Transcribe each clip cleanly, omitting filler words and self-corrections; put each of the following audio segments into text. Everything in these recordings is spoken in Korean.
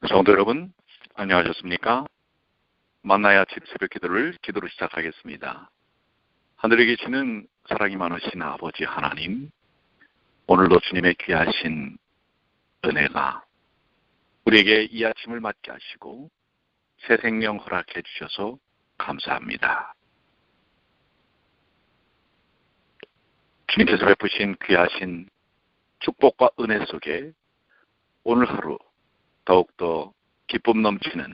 성도 여러분, 안녕하셨습니까? 만나야 아침 새벽 기도로 시작하겠습니다. 하늘에 계시는 사랑이 많으신 아버지 하나님, 오늘도 주님의 귀하신 은혜가 우리에게 이 아침을 맞게 하시고 새 생명 허락해 주셔서 감사합니다. 주님께서 베푸신 귀하신 축복과 은혜 속에 오늘 하루 더욱더 기쁨 넘치는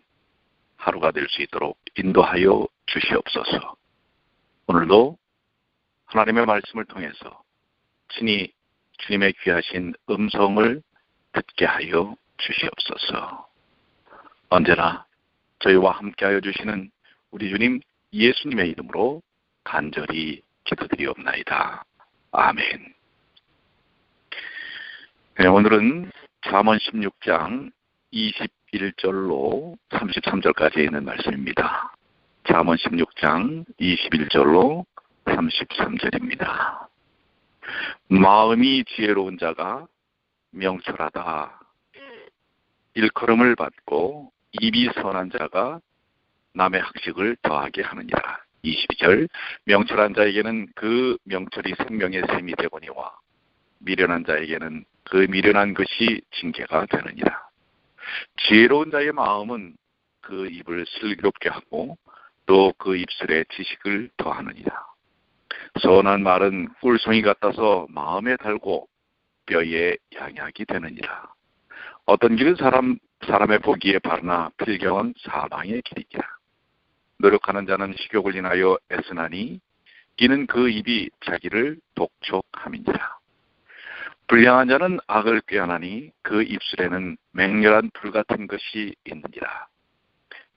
하루가 될 수 있도록 인도하여 주시옵소서. 오늘도 하나님의 말씀을 통해서 친히 주님의 귀하신 음성을 듣게 하여 주시옵소서. 언제나 저희와 함께하여 주시는 우리 주님 예수님의 이름으로 간절히 기도드리옵나이다. 아멘. 네, 오늘은 잠언 16장 21절로 33절까지 있는 말씀입니다. 잠언 16장 21절로 33절입니다. 마음이 지혜로운 자가 명철하다. 일컬음을 받고 입이 선한 자가 남의 학식을 더하게 하느니라. 22절, 명철한 자에게는 그 명철이 생명의 샘이 되거니와 미련한 자에게는 그 미련한 것이 징계가 되느니라. 지혜로운 자의 마음은 그 입을 슬기롭게 하고 또 그 입술에 지식을 더하느니라. 선한 말은 꿀송이 같아서 마음에 달고 뼈에 양약이 되느니라. 어떤 길은 사람의 보기에 바르나 필경은 사망의 길이니라. 노력하는 자는 식욕을 인하여 애쓰나니 이는 그 입이 자기를 독촉함이니라. 불량한 자는 악을 꾀하나니 그 입술에는 맹렬한 불 같은 것이 있느니라.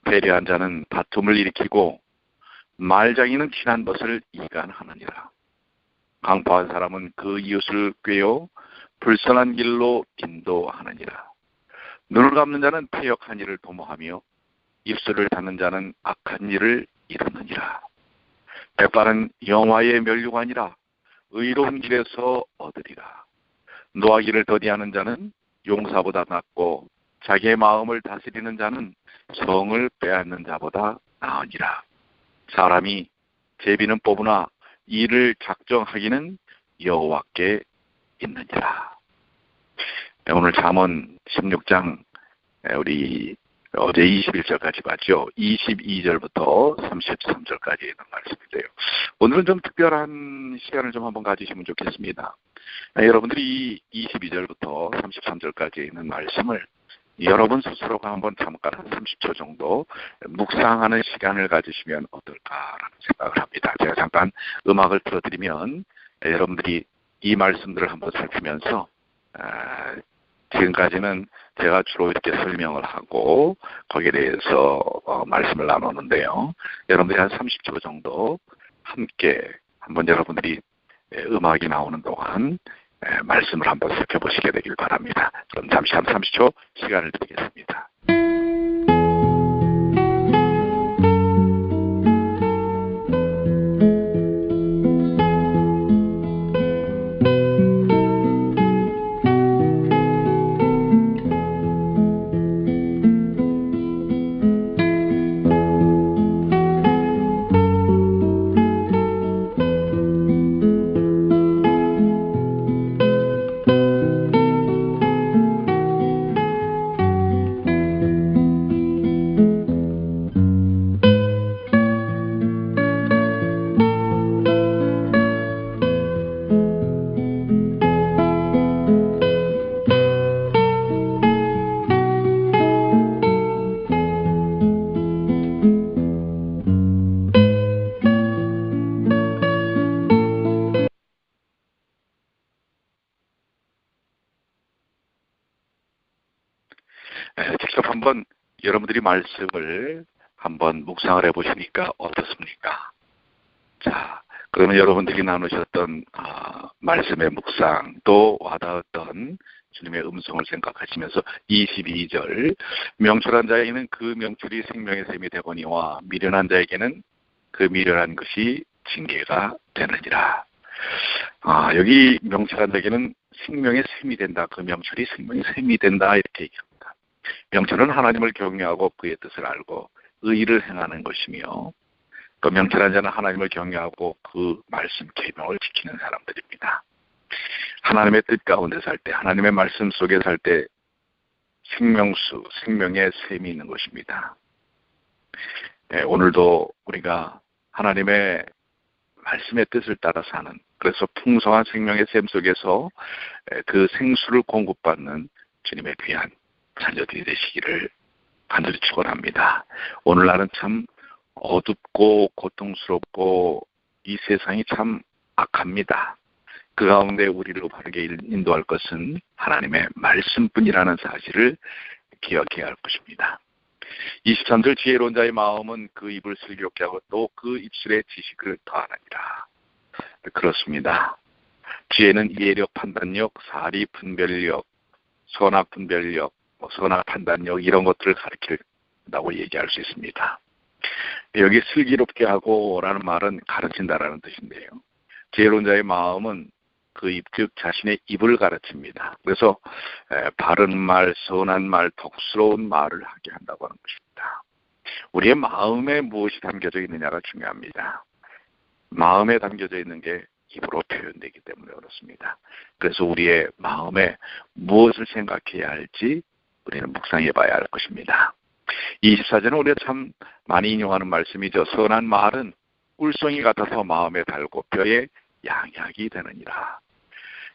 배려한 자는 다툼을 일으키고 말장이는 친한 것을 이간하느니라. 강포한 사람은 그 이웃을 꾀어 불선한 길로 인도하느니라. 눈을 감는 자는 패역한 일을 도모하며 입술을 닫는 자는 악한 일을 이루느니라. 백발은 영화의 면류관이라 의로운 길에서 얻으리라. 노하기를 더디하는 자는 용사보다 낫고 자기의 마음을 다스리는 자는 성을 빼앗는 자보다 나으니라. 사람이 제비는 뽑으나 이를 작정하기는 여호와께 있느니라. 오늘 잠언 16장 우리 어제 21절까지 봤죠. 22절부터 33절까지 있는 말씀인데요. 오늘은 좀 특별한 시간을 좀 한번 가지시면 좋겠습니다. 여러분들이 22절부터 33절까지 있는 말씀을 여러분 스스로가 한번 잠깐 한 30초 정도 묵상하는 시간을 가지시면 어떨까라는 생각을 합니다. 제가 잠깐 음악을 틀어드리면 여러분들이 이 말씀들을 한번 살피면서 지금까지는 제가 주로 이렇게 설명을 하고 거기에 대해서 말씀을 나누는데요. 여러분들이 한 30초 정도 함께 한번 여러분들이 음악이 나오는 동안 말씀을 한번 살펴보시게 되길 바랍니다. 그럼 잠시 한 30초 시간을 드리겠습니다. 직접 한번 여러분들이 말씀을 한번 묵상을 해보시니까 어떻습니까? 자, 그러면 여러분들이 나누셨던 말씀의 묵상 또 와닿았던 주님의 음성을 생각하시면서 22절 명철한 자에게는 그 명철이 생명의 샘이 되거니와 미련한 자에게는 그 미련한 것이 징계가 되느니라. 여기 명철한 자에게는 생명의 샘이 된다. 그 명철이 생명의 샘이 된다. 이렇게 얘기합니다. 명철은 하나님을 경외하고 그의 뜻을 알고 의를 행하는 것이며, 또 명철한 자는 하나님을 경외하고 그 말씀 계명을 지키는 사람들입니다. 하나님의 뜻 가운데 살 때, 하나님의 말씀 속에 살 때 생명의 셈이 있는 것입니다. 오늘도 우리가 하나님의 말씀의 뜻을 따라 사는, 그래서 풍성한 생명의 셈 속에서 그 생수를 공급받는 주님의 귀한 자녀들이 되시기를 간절히 축원합니다. 오늘날은 참 어둡고 고통스럽고 이 세상이 참 악합니다. 그 가운데 우리를 바르게 인도할 것은 하나님의 말씀뿐이라는 사실을 기억해야 할 것입니다. 23절 지혜로운 자의 마음은 그 입을 슬기롭게 하고 또 그 입술에 지식을 더하느니라. 그렇습니다. 지혜는 이해력, 판단력, 사리 분별력, 선악 분별력, 선악 판단력 이런 것들을 가르친다고 얘기할 수 있습니다. 여기 슬기롭게 하고 라는 말은 가르친다라는 뜻인데요. 지혜로운 자의 마음은 그 입, 즉 자신의 입을 가르칩니다. 그래서 바른 말, 선한 말, 덕스러운 말을 하게 한다고 하는 것입니다. 우리의 마음에 무엇이 담겨져 있느냐가 중요합니다. 마음에 담겨져 있는 게 입으로 표현되기 때문에 그렇습니다. 그래서 우리의 마음에 무엇을 생각해야 할지 우리는 묵상해 봐야 할 것입니다. 24절은 우리가 참 많이 인용하는 말씀이죠. 선한 말은 꿀송이 같아서 마음에 달고 뼈에 양약이 되느니라.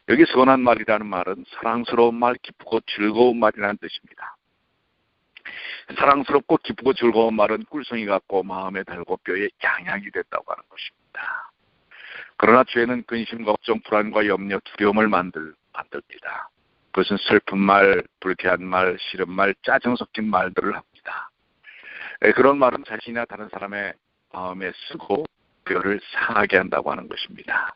여기 선한 말이라는 말은 사랑스러운 말, 기쁘고 즐거운 말이라는 뜻입니다. 사랑스럽고 기쁘고 즐거운 말은 꿀송이 같고 마음에 달고 뼈에 양약이 됐다고 하는 것입니다. 그러나 죄는 근심, 걱정, 불안과 염려, 두려움을 만듭니다. 그것은 슬픈 말, 불쾌한 말, 싫은 말, 짜증 섞인 말들을 합니다. 그런 말은 자신이나 다른 사람의 마음에 쓰고 뼈를 상하게 한다고 하는 것입니다.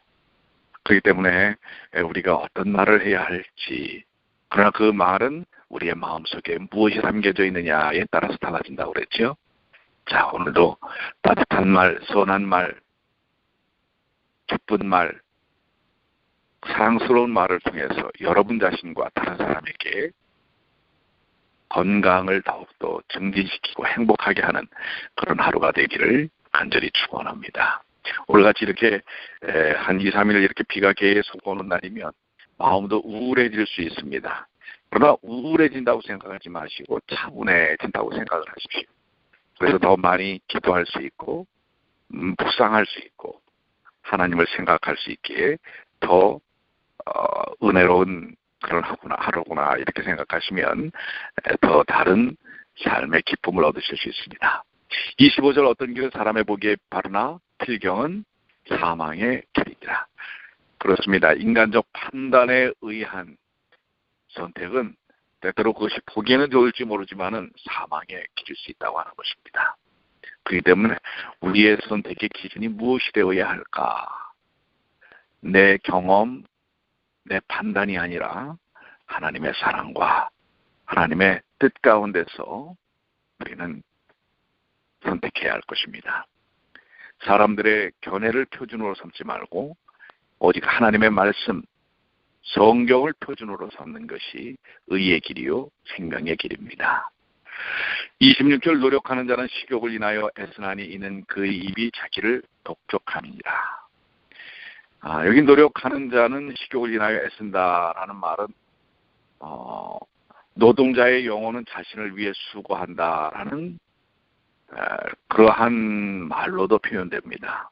그렇기 때문에 우리가 어떤 말을 해야 할지, 그러나 그 말은 우리의 마음속에 무엇이 담겨져 있느냐에 따라서 달라진다고 그랬죠. 자, 오늘도 따뜻한 말, 선한 말, 기쁜 말, 사랑스러운 말을 통해서 여러분 자신과 다른 사람에게 건강을 더욱더 증진시키고 행복하게 하는 그런 하루가 되기를 간절히 축원합니다. 오늘같이 이렇게 한 2, 3일 이렇게 비가 계속 오는 날이면 마음도 우울해질 수 있습니다. 그러나 우울해진다고 생각하지 마시고 차분해진다고 생각을 하십시오. 그래서 더 많이 기도할 수 있고 묵상할 수 있고 하나님을 생각할 수 있기에 더 은혜로운 그런 하루구나 이렇게 생각하시면 더 다른 삶의 기쁨을 얻으실 수 있습니다. 25절 어떤 길은 사람의 보기에 바르나 필경은 사망의 길이니라. 그렇습니다. 인간적 판단에 의한 선택은 때때로 그것이 보기에는 좋을지 모르지만은 사망의 길일 수 있다고 하는 것입니다. 그렇기 때문에 우리의 선택의 기준이 무엇이 되어야 할까? 내 경험, 내 판단이 아니라 하나님의 사랑과 하나님의 뜻 가운데서 우리는 선택해야 할 것입니다. 사람들의 견해를 표준으로 삼지 말고 오직 하나님의 말씀, 성경을 표준으로 삼는 것이 의의 길이요 생명의 길입니다. 26절 노력하는 자는 식욕을 인하여 애쓰나니 이는 그의 입이 자기를 독촉함이니라. 여기 노력하는 자는 식욕을 인하여 애쓴다라는 말은 노동자의 영혼은 자신을 위해 수고한다라는 그러한 말로도 표현됩니다.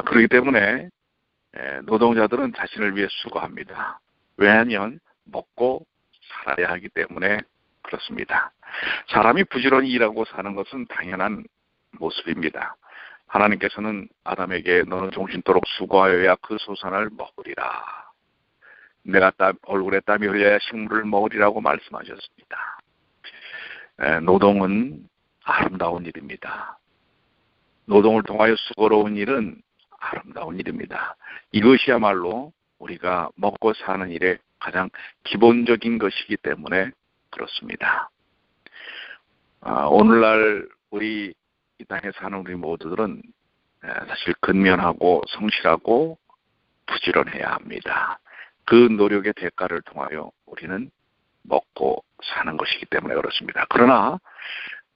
그렇기 때문에 노동자들은 자신을 위해 수고합니다. 왜냐하면 먹고 살아야 하기 때문에 그렇습니다. 사람이 부지런히 일하고 사는 것은 당연한 모습입니다. 하나님께서는 아담에게 너는 종신토록 수고하여야 그 소산을 먹으리라. 내가 얼굴에 땀이 흘려야 식물을 먹으리라고 말씀하셨습니다. 노동은 아름다운 일입니다. 노동을 통하여 수고로운 일은 아름다운 일입니다. 이것이야말로 우리가 먹고 사는 일의 가장 기본적인 것이기 때문에 그렇습니다. 오늘날 우리 이 땅에 사는 우리 모두들은 사실 근면하고 성실하고 부지런해야 합니다. 그 노력의 대가를 통하여 우리는 먹고 사는 것이기 때문에 그렇습니다. 그러나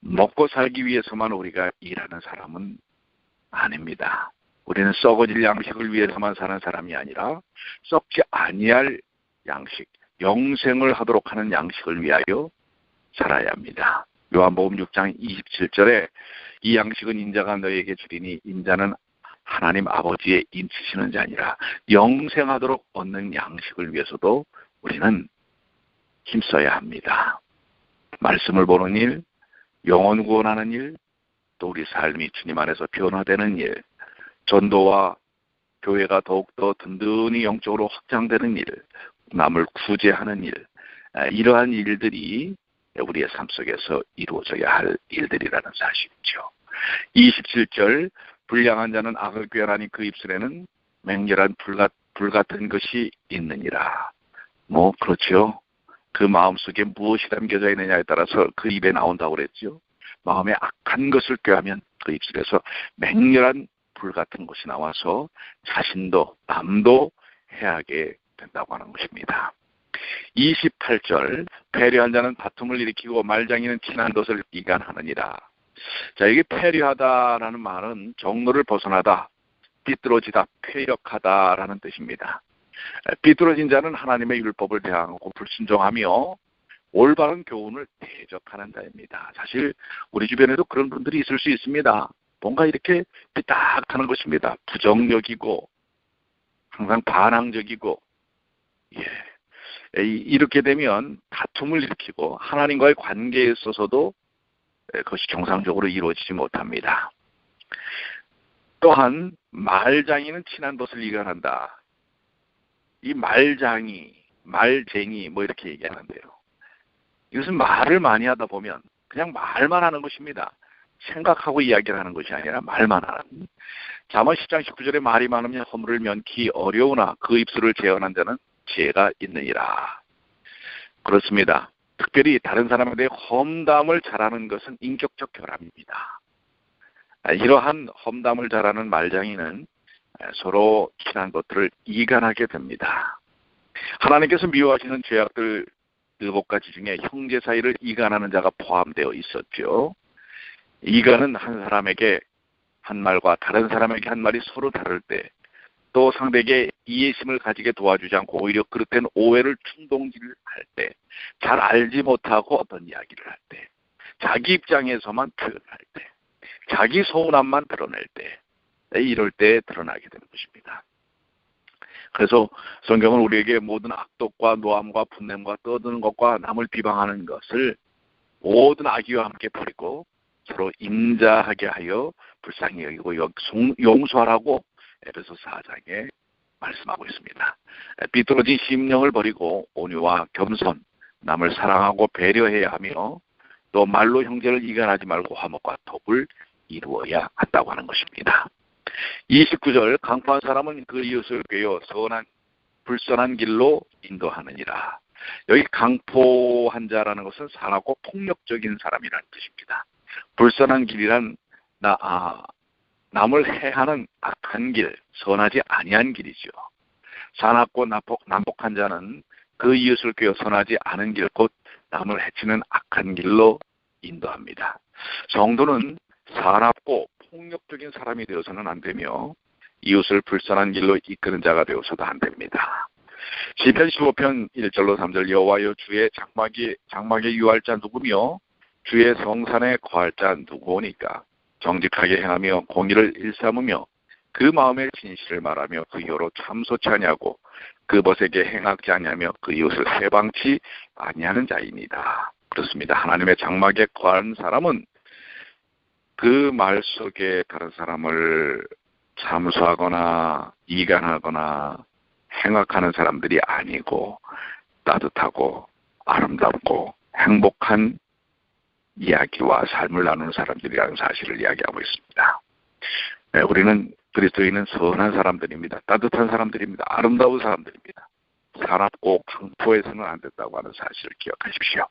먹고 살기 위해서만 우리가 일하는 사람은 아닙니다. 우리는 썩어질 양식을 위해서만 사는 사람이 아니라 썩지 아니할 양식, 영생을 하도록 하는 양식을 위하여 살아야 합니다. 요한복음 6장 27절에 이 양식은 인자가 너에게 주리니 인자는 하나님 아버지의 인치시는 자니라. 영생하도록 얻는 양식을 위해서도 우리는 힘써야 합니다. 말씀을 보는 일, 영혼 구원하는 일, 또 우리 삶이 주님 안에서 변화되는 일, 전도와 교회가 더욱더 든든히 영적으로 확장되는 일, 남을 구제하는 일, 이러한 일들이 우리의 삶 속에서 이루어져야 할 일들이라는 사실이죠. 27절, 불량한 자는 악을 꾀하니 그 입술에는 맹렬한 불같은 것이 있느니라. 그렇죠. 그 마음속에 무엇이 담겨져 있느냐에 따라서 그 입에 나온다고 그랬죠. 마음에 악한 것을 꾀하면 그 입술에서 맹렬한 불 같은 것이 나와서 자신도 남도 해하게 된다고 하는 것입니다. 28절, 패류한 자는 다툼을 일으키고 말장이는 친한 것을 이간하느니라. 자, 이게 패류하다라는 말은 정로를 벗어나다, 삐뚤어지다, 쾌역하다라는 뜻입니다. 삐뚤어진 자는 하나님의 율법을 대항하고 불순종하며 올바른 교훈을 대적하는 자입니다. 사실 우리 주변에도 그런 분들이 있을 수 있습니다. 뭔가 이렇게 삐딱하는 것입니다. 부정적이고 항상 반항적이고, 이렇게 되면 다툼을 일으키고 하나님과의 관계에 있어서도 그것이 정상적으로 이루어지지 못합니다. 또한 말장이는 친한 것을 이간한다. 이 말장이, 말쟁이 이렇게 얘기하는데요. 이것은 말을 많이 하다 보면 그냥 말만 하는 것입니다. 생각하고 이야기를 하는 것이 아니라 말만 하는. 잠언 10장 19절에 말이 많으면 허물을 면키 어려우나 그 입술을 제언한 자는 지혜가 있느니라. 그렇습니다. 특별히 다른 사람에 대해 험담을 잘하는 것은 인격적 결함입니다. 이러한 험담을 잘하는 말장이는 서로 친한 것들을 이간하게 됩니다. 하나님께서 미워하시는 죄악들 7가지 중에 형제 사이를 이간하는 자가 포함되어 있었죠. 이간은 한 사람에게 한 말과 다른 사람에게 한 말이 서로 다를 때, 또 상대에게 이해심을 가지게 도와주지 않고 오히려 그릇된 오해를 충동질할 때, 잘 알지 못하고 어떤 이야기를 할 때, 자기 입장에서만 표현할 때, 자기 서운함만 드러낼 때, 이럴 때 드러나게 되는 것입니다. 그래서 성경은 우리에게 모든 악독과 노함과 분냄과 떠드는 것과 남을 비방하는 것을 모든 악의와 함께 버리고 서로 인자하게 하여 불쌍히 여기고 용서하라고 에베소 4장에 말씀하고 있습니다. 삐뚤어진 심령을 버리고 온유와 겸손, 남을 사랑하고 배려해야 하며 또 말로 형제를 이간하지 말고 화목과 덕을 이루어야 한다고 하는 것입니다. 29절, 강포한 사람은 그 이웃을 꾀어 불선한 길로 인도하느니라. 여기 강포한 자라는 것은 사나고 폭력적인 사람이라는 뜻입니다. 불선한 길이란 남을 해하는 악한 길, 선하지 아니한 길이죠. 사납고 난폭한 자는 그 이웃을 꾀어 선하지 않은 길, 곧 남을 해치는 악한 길로 인도합니다. 성도는 사납고 폭력적인 사람이 되어서는 안 되며 이웃을 불선한 길로 이끄는 자가 되어서도 안 됩니다. 시편 15편 1절로 3절, 여호와여 주의 장막에 유할 자 누구며 주의 성산에 거할 자 누구오니까. 정직하게 행하며 공의를 일삼으며 그 마음의 진실을 말하며 그 이후로 참소치 아니하고 그 벗에게 행하지 아니하며 그 이웃을 해방치 아니하는 자입니다. 그렇습니다. 하나님의 장막에 거한 사람은 그 말 속에 다른 사람을 참수하거나 이간하거나 행악하는 사람들이 아니고 따뜻하고 아름답고 행복한 이야기와 삶을 나누는 사람들이라는 사실을 이야기하고 있습니다. 우리는 그리스도인은 선한 사람들입니다. 따뜻한 사람들입니다. 아름다운 사람들입니다. 사납고 강포해서는 안 된다고 하는 사실을 기억하십시오.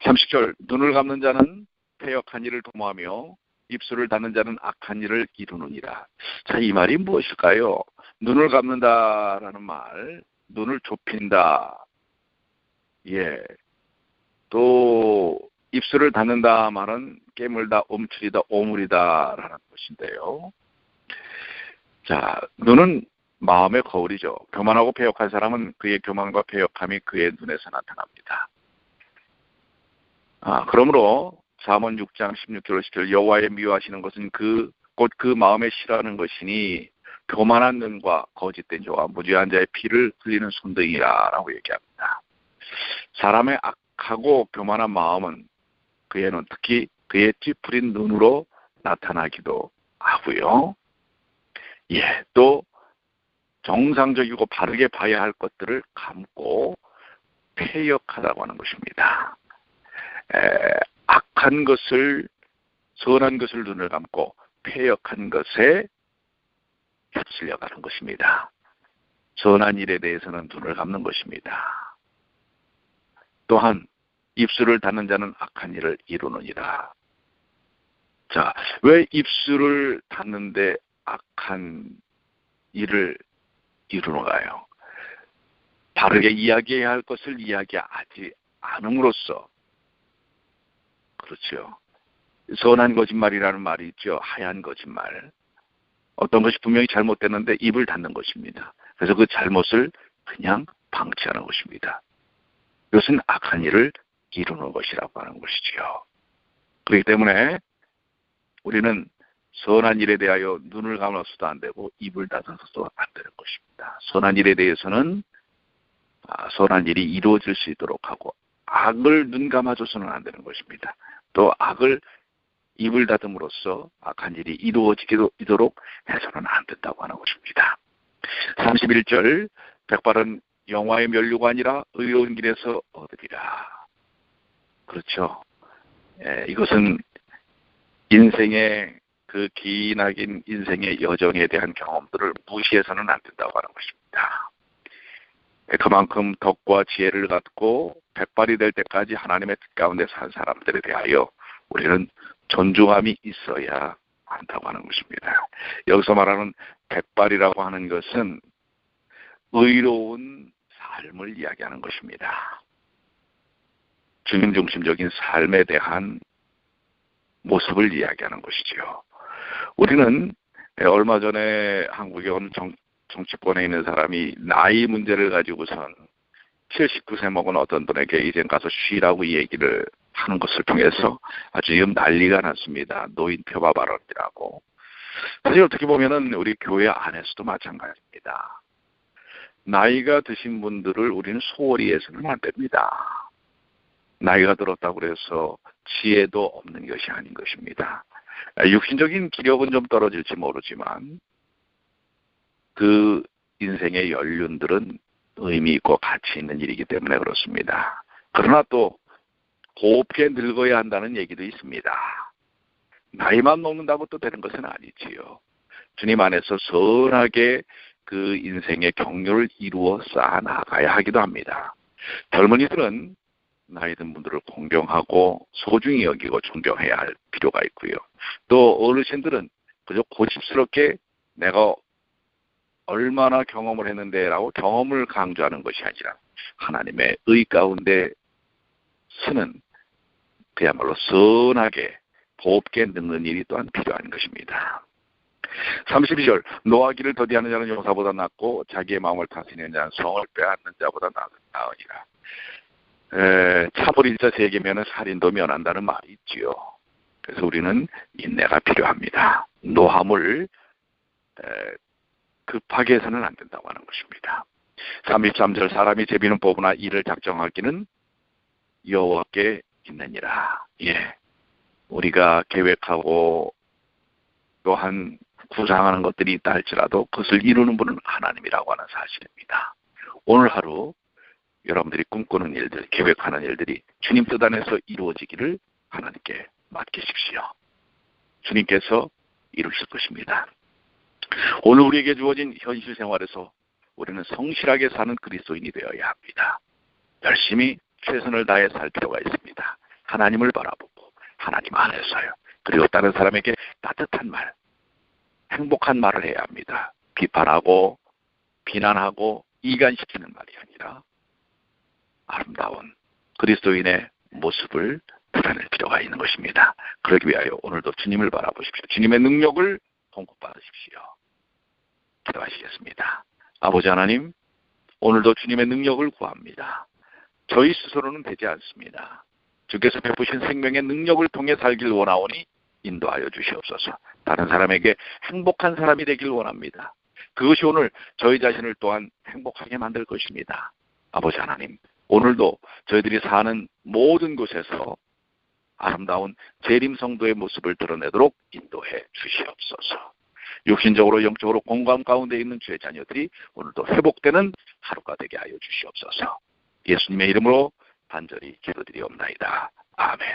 30절, 눈을 감는 자는 패역한 일을 도모하며 입술을 닫는 자는 악한 일을 이루느니라. 자, 이 말이 무엇일까요? 눈을 감는다라는 말, 눈을 좁힌다. 또 입술을 닫는다 말은 깨물다, 움츠리다, 오물이다라는 것인데요. 자, 눈은 마음의 거울이죠. 교만하고 패역한 사람은 그의 교만과 패역함이 그의 눈에서 나타납니다. 그러므로 잠언 6장 16절 17절 여호와의 미워하시는 것은 곧 그 마음에 싫어하는 것이니 교만한 눈과 거짓된 조와 무죄한 자의 피를 흘리는 손등이라라고 얘기합니다. 사람의 악하고 교만한 마음은 그의 눈, 특히 그의 찌푸린 눈으로 나타나기도 하고요. 또 정상적이고 바르게 봐야 할 것들을 감고 패역하다고 하는 것입니다. 악한 것을, 선한 것을 눈을 감고 패역한 것에 휩쓸려 가는 것입니다. 선한 일에 대해서는 눈을 감는 것입니다. 또한 입술을 닫는 자는 악한 일을 이루느니라. 자, 왜 입술을 닫는데 악한 일을 이루는가요? 바르게 이야기해야 할 것을 이야기하지 않음으로써, 그렇죠. 선한 거짓말이라는 말이 있죠. 하얀 거짓말. 어떤 것이 분명히 잘못됐는데 입을 닫는 것입니다. 그래서 그 잘못을 그냥 방치하는 것입니다. 이것은 악한 일을 이루는 것이라고 하는 것이지요. 그렇기 때문에 우리는 선한 일에 대하여 눈을 감아서도 안 되고 입을 닫아서도 안 되는 것입니다. 선한 일에 대해서는 선한 일이 이루어질 수 있도록 하고, 악을 눈 감아줘서는 안 되는 것입니다. 또 악을 입을 닫음으로써 악한 일이 이루어지도록 해서는 안 된다고 하는 것입니다. 31절 백발은 영화의 면류가 아니라 의로운 길에서 얻으리라. 그렇죠. 이것은 인생의 그 기나긴 인생의 여정에 대한 경험들을 무시해서는 안 된다고 하는 것입니다. 그만큼 덕과 지혜를 갖고 백발이 될 때까지 하나님의 뜻 가운데 산 사람들에 대하여 우리는 존중함이 있어야 한다고 하는 것입니다. 여기서 말하는 백발이라고 하는 것은 의로운 삶을 이야기하는 것입니다. 주님 중심적인 삶에 대한 모습을 이야기하는 것이지요. 우리는 얼마 전에 한국에 온 정치권에 있는 사람이 나이 문제를 가지고선 79세 먹은 어떤 분에게 이젠 가서 쉬라고 얘기를 하는 것을 통해서 아주 지금 난리가 났습니다. 노인 표바 발언이라고. 사실 어떻게 보면은 우리 교회 안에서도 마찬가지입니다. 나이가 드신 분들을 우리는 소홀히 해서는 안 됩니다. 나이가 들었다고 해서 지혜도 없는 것이 아닌 것입니다. 육신적인 기력은 좀 떨어질지 모르지만 그 인생의 연륜들은 의미 있고 가치 있는 일이기 때문에 그렇습니다. 그러나 또 곱게 늙어야 한다는 얘기도 있습니다. 나이만 먹는다고 또 되는 것은 아니지요. 주님 안에서 선하게 그 인생의 경륜을 이루어 쌓아나가야 하기도 합니다. 젊은이들은 나이 든 분들을 공경하고 소중히 여기고 존경해야 할 필요가 있고요. 또 어르신들은 그저 고집스럽게 내가 얼마나 경험을 했는데 라고 경험을 강조하는 것이 아니라 하나님의 의 가운데 쓰는 그야말로 선하게 곱게 늙는 일이 또한 필요한 것입니다. 32절 노하기를 더디하는 자는 용사보다 낫고 자기의 마음을 다스리는 자는 성을 빼앗는 자보다 나으니라. 참을 일자 세계면은 살인도 면한다는 말이 있지요. 그래서 우리는 인내가 필요합니다. 노함을 급하게 해서는 안 된다고 하는 것입니다. 33절 사람이 제비는 뽑으나 이를 작정하기는 여호와께 있느니라. 우리가 계획하고 또한 구상하는 것들이 있다 할지라도 그것을 이루는 분은 하나님이라고 하는 사실입니다. 오늘 하루 여러분들이 꿈꾸는 일들, 계획하는 일들이 주님 뜻 안에서 이루어지기를 하나님께 맡기십시오. 주님께서 이루실 것입니다. 오늘 우리에게 주어진 현실 생활에서 우리는 성실하게 사는 그리스도인이 되어야 합니다. 열심히 최선을 다해 살 필요가 있습니다. 하나님을 바라보고 하나님 안에서요. 그리고 다른 사람에게 따뜻한 말, 행복한 말을 해야 합니다. 비판하고 비난하고 이간시키는 말이 아니라 아름다운 그리스도인의 모습을 드러낼 필요가 있는 것입니다. 그러기 위하여 오늘도 주님을 바라보십시오. 주님의 능력을 공급받으십시오. 기도하시겠습니다. 아버지 하나님, 오늘도 주님의 능력을 구합니다. 저희 스스로는 되지 않습니다. 주께서 베푸신 생명의 능력을 통해 살길 원하오니 인도하여 주시옵소서. 다른 사람에게 행복한 사람이 되길 원합니다. 그것이 오늘 저희 자신을 또한 행복하게 만들 것입니다. 아버지 하나님, 오늘도 저희들이 사는 모든 곳에서 아름다운 재림성도의 모습을 드러내도록 인도해 주시옵소서. 육신적으로 영적으로 공감 가운데 있는 주의 자녀들이 오늘도 회복되는 하루가 되게 하여 주시옵소서. 예수님의 이름으로 간절히 기도드리옵나이다. 아멘.